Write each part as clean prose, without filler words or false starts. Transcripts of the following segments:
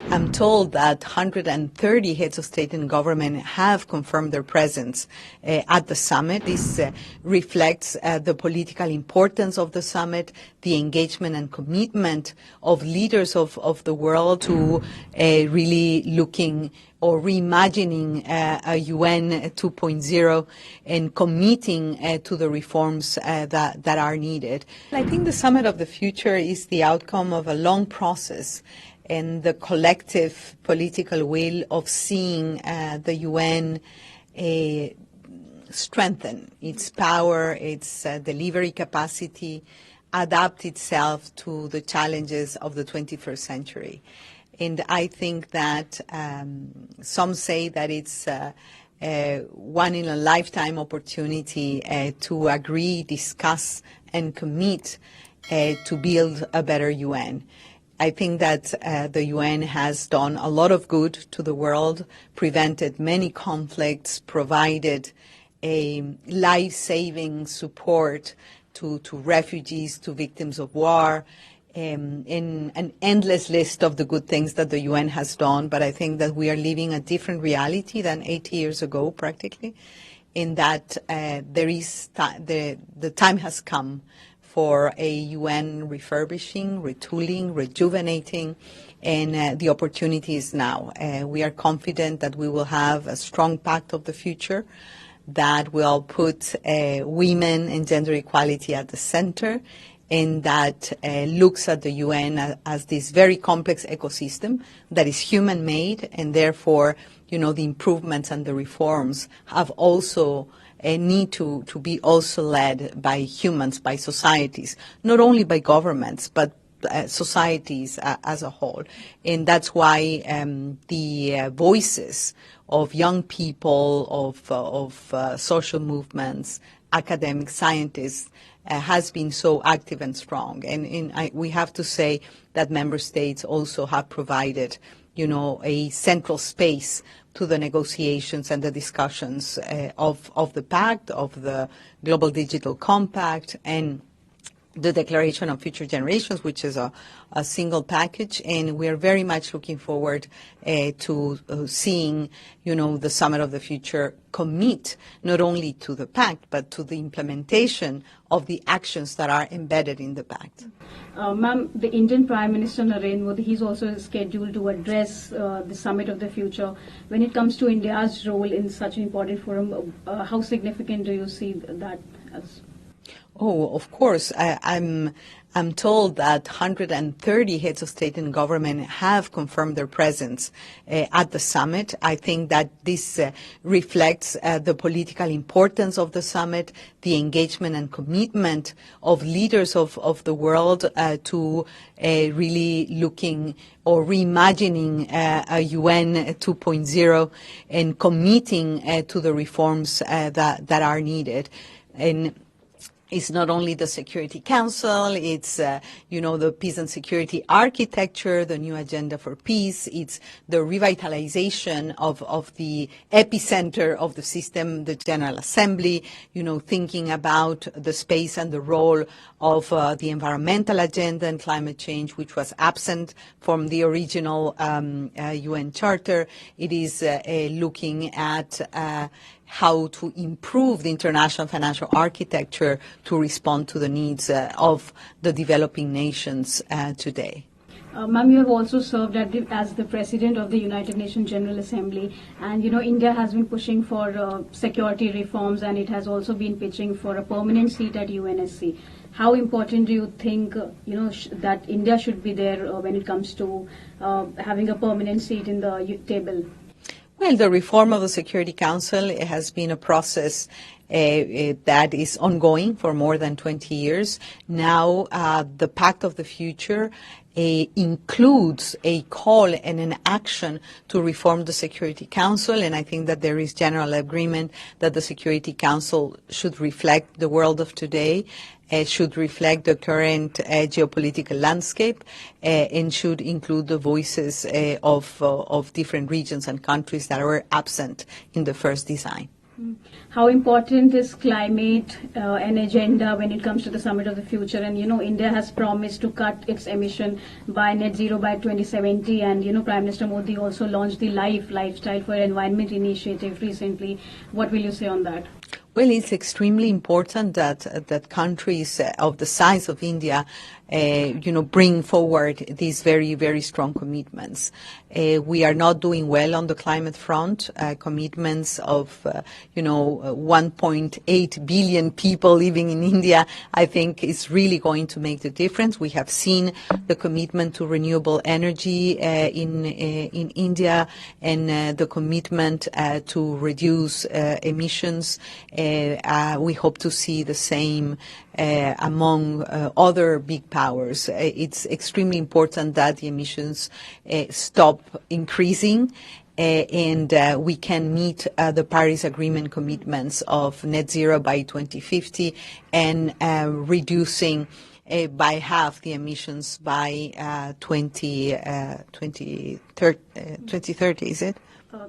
I'm told that 130 heads of state and government have confirmed their presence at the summit. This reflects the political importance of the summit, the engagement and commitment of leaders of the world to really looking or reimagining a UN 2.0 and committing to the reforms that are needed. I think the Summit of the Future is the outcome of a long process and the collective political will of seeing the UN strengthen its power, its delivery capacity, adapt itself to the challenges of the 21st century. And I think that some say that it's one in a lifetime opportunity to agree, discuss, and commit to build a better UN. I think that the UN has done a lot of good to the world, prevented many conflicts, provided a life-saving support to refugees, to victims of war, in an endless list of the good things that the UN has done. But I think that we are living a different reality than 80 years ago, practically, in that there is the time has come for a UN refurbishing, retooling, rejuvenating, and the opportunity is now. We are confident that we will have a strong pact of the future that will put women and gender equality at the center, and that looks at the UN as this very complex ecosystem that is human-made, and therefore, you know, the improvements and the reforms have also need to be also led by humans, by societies, not only by governments, but societies as a whole. And that's why the voices of young people, of social movements, academic scientists, has been so active and strong. And we have to say that member states also have provided, you know, a central space to the negotiations and the discussions of the pact, of the Global Digital Compact, and the Declaration of Future Generations, which is a single package. And we are very much looking forward to seeing, you know, the Summit of the Future commit not only to the pact, but to the implementation of the actions that are embedded in the pact. Ma'am, the Indian Prime Minister Narendra Modi, he's also scheduled to address the Summit of the Future. When it comes to India's role in such an important forum, how significant do you see that as? Oh, of course. I'm told that 130 heads of state and government have confirmed their presence at the summit. I think that this reflects the political importance of the summit, the engagement and commitment of leaders of the world to really looking or reimagining a UN 2.0 and committing to the reforms that are needed. And it's not only the Security Council, it's, you know, the peace and security architecture, the new agenda for peace, it's the revitalization of the epicenter of the system, the General Assembly, you know, thinking about the space and the role of the environmental agenda and climate change, which was absent from the original UN Charter. It is looking at how to improve the international financial architecture to respond to the needs of the developing nations today. Ma'am, you have also served as the President of the United Nations General Assembly, and you know India has been pushing for security reforms, and it has also been pitching for a permanent seat at UNSC. How important do you think that India should be there when it comes to having a permanent seat in the table? Well, the reform of the Security Council has been a process that is ongoing for more than 20 years. Now, the Pact of the Future includes a call and an action to reform the Security Council, and I think that there is general agreement that the Security Council should reflect the world of today, should reflect the current geopolitical landscape, and should include the voices of different regions and countries that were absent in the first design. How important is climate an agenda when it comes to the Summit of the Future? And, India has promised to cut its emission by net zero by 2070. And, Prime Minister Modi also launched the Lifestyle for Environment initiative recently. What will you say on that? Well, it's extremely important that countries of the size of India, bring forward these very, very strong commitments. We are not doing well on the climate front. Commitments of, 1.8 billion people living in India, I think is really going to make the difference. We have seen the commitment to renewable energy in India and the commitment to reduce emissions. We hope to see the same among other big powers. It's extremely important that the emissions stop increasing and we can meet the Paris Agreement commitments of net zero by 2050 and reducing by half the emissions by 2030, is it?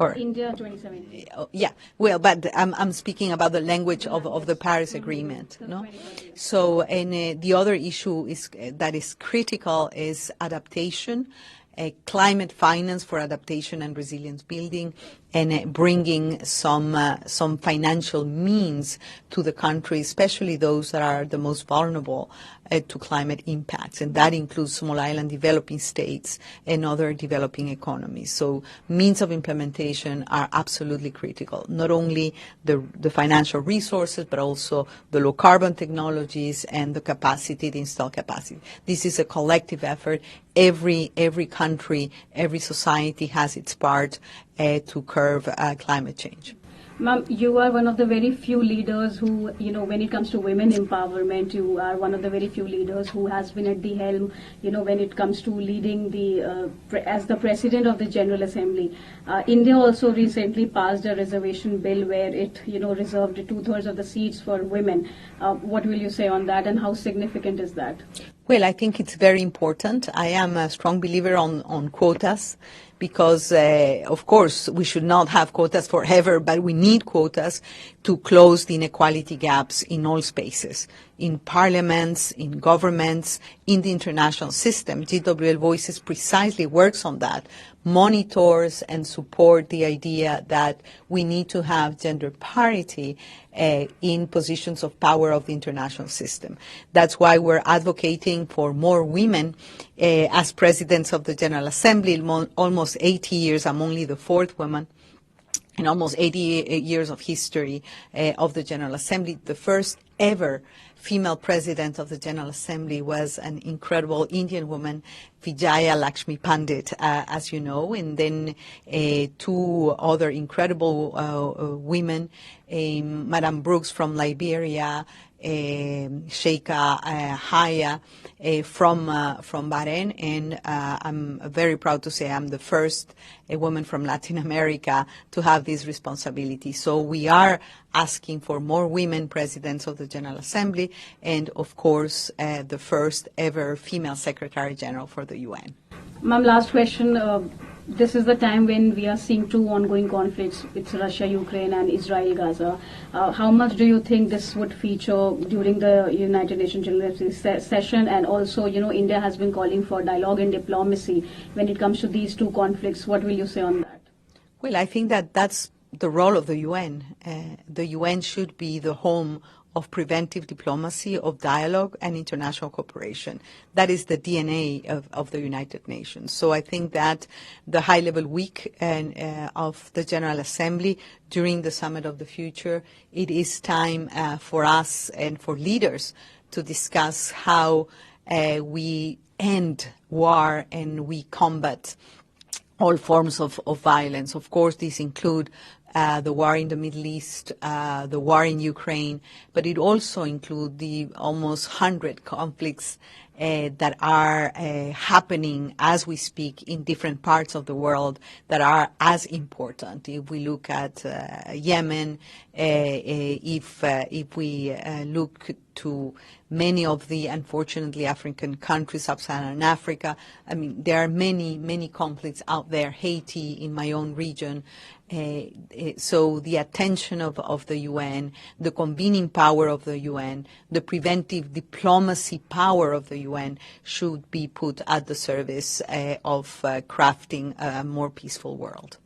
Or India 2070. Yeah, well, but I'm speaking about the language of the Paris Agreement, no? So, and the other issue that is critical is adaptation, climate finance for adaptation and resilience building, and bringing some financial means to the country, especially those that are the most vulnerable to climate impacts, and that includes small island developing states and other developing economies. So means of implementation are absolutely critical, not only the financial resources, but also the low carbon technologies and the capacity, the installed capacity. This is a collective effort. Every country, every society has its part to curb climate change. Ma'am, you are one of the very few leaders who, when it comes to women empowerment, you are one of the very few leaders who has been at the helm, when it comes to leading as the President of the General Assembly. India also recently passed a reservation bill where it, reserved 2/3 of the seats for women. What will you say on that, and how significant is that? Well, I think it's very important. I am a strong believer on quotas because, of course, we should not have quotas forever, but we need quotas to close the inequality gaps in all spaces, in parliaments, in governments, in the international system. GWL Voices precisely works on that, monitors and support the idea that we need to have gender parity in positions of power of the international system. That's why we're advocating for more women as presidents of the General Assembly. In almost 80 years, I'm only the fourth woman. In almost 80 years of history of the General Assembly, the first ever female president of the General Assembly was an incredible Indian woman, Vijaya Lakshmi Pandit, as you know, and then two other incredible women, Madame Brooks from Liberia, Sheikha Haya from Bahrain, and I'm very proud to say I'm the first woman from Latin America to have this responsibility. So we are asking for more women presidents of the General Assembly, and of course the first ever female Secretary General for the UN. Ma'am, last question. This is the time when we are seeing two ongoing conflicts. It's Russia-Ukraine and Israel-Gaza. How much do you think this would feature during the United Nations General Assembly session? And also, India has been calling for dialogue and diplomacy when it comes to these two conflicts. What will you say on that? Well, I think that's the role of the UN. The UN should be the home of preventive diplomacy, of dialogue and international cooperation. That is the DNA of the United Nations. So I think that the high-level week of the General Assembly during the Summit of the Future, it is time for us and for leaders to discuss how we end war and we combat all forms of violence. Of course, these include the war in the Middle East, the war in Ukraine, but it also includes the almost 100 conflicts that are happening as we speak in different parts of the world that are as important. If we look at Yemen, if we look to many of the, unfortunately, African countries, sub-Saharan Africa. I mean, there are many conflicts out there, Haiti in my own region. So the attention of the UN, the convening power of the UN, the preventive diplomacy power of the UN should be put at the service of crafting a more peaceful world.